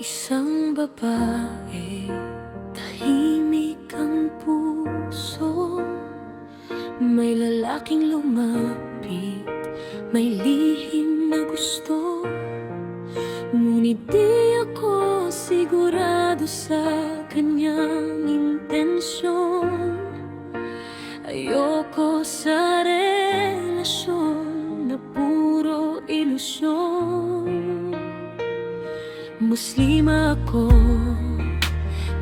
Isang babae, tahimik ang puso. May lalaking lumapit, may lihim na gusto. Ngunit di ako sigurado sa kanyang intensyon. Ayoko sa relasyon na puro ilusyon. Muslima ako,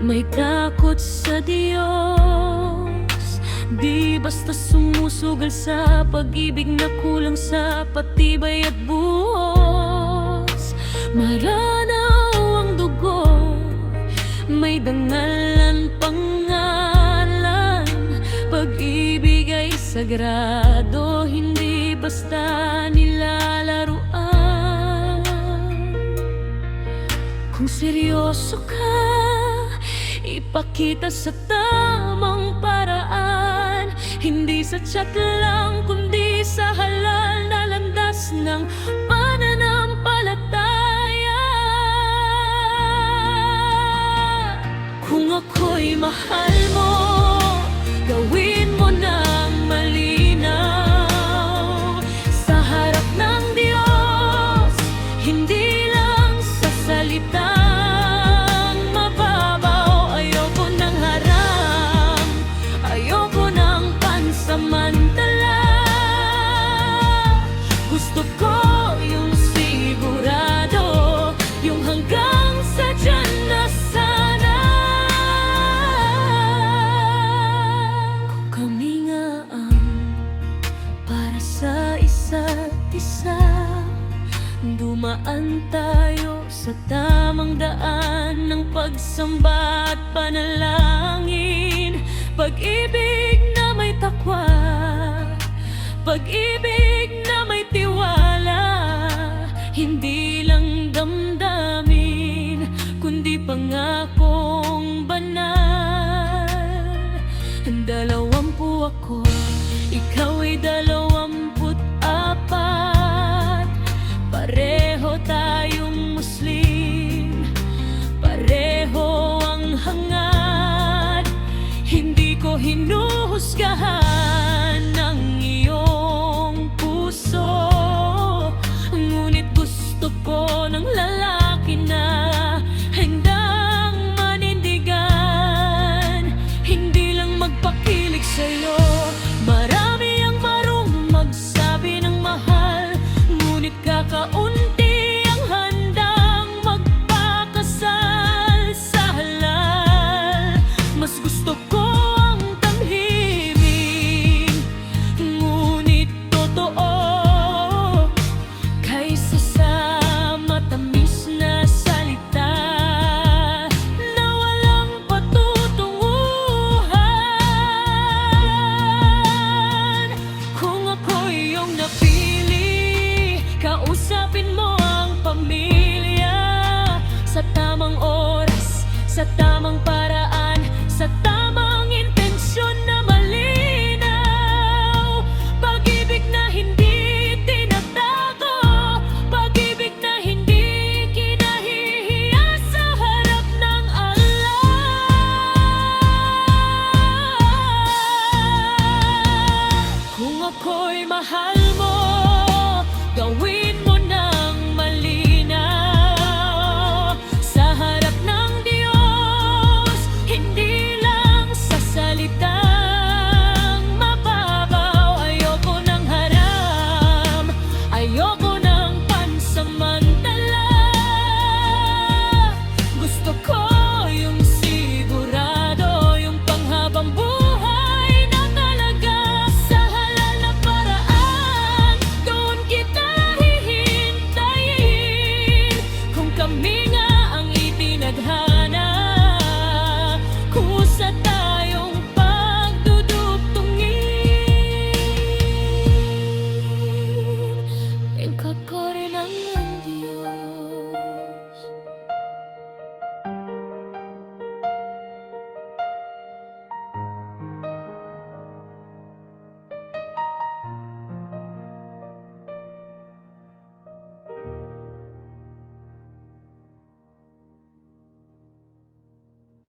may takot sa Diyos. Di basta sumusugal sa pag-ibig na kulang sa patibay at buhos. Maranaw ang dugo, may dangalan pangalan. Pag-ibig ay sagrado, hindi basta nilalaruan. Kung seryoso ka, ipakita sa tamang paraan. Hindi sa chat lang, kundi sa halal na landas ng pananampalataya. Kung ako'y mahal mo, gawin mo ng malinaw sa harap ng Diyos, hindi lang sa salita. Gusto ko yung sigurado, yung hanggang sa dyan na sana. Kung kami nga ang para sa isa't isa, dumaan tayo sa tamang daan ng pagsamba at panalangin. Pag-ibig na may takwa, pag-ibig na may tiwala, hindi lang damdamin, kundi pangako.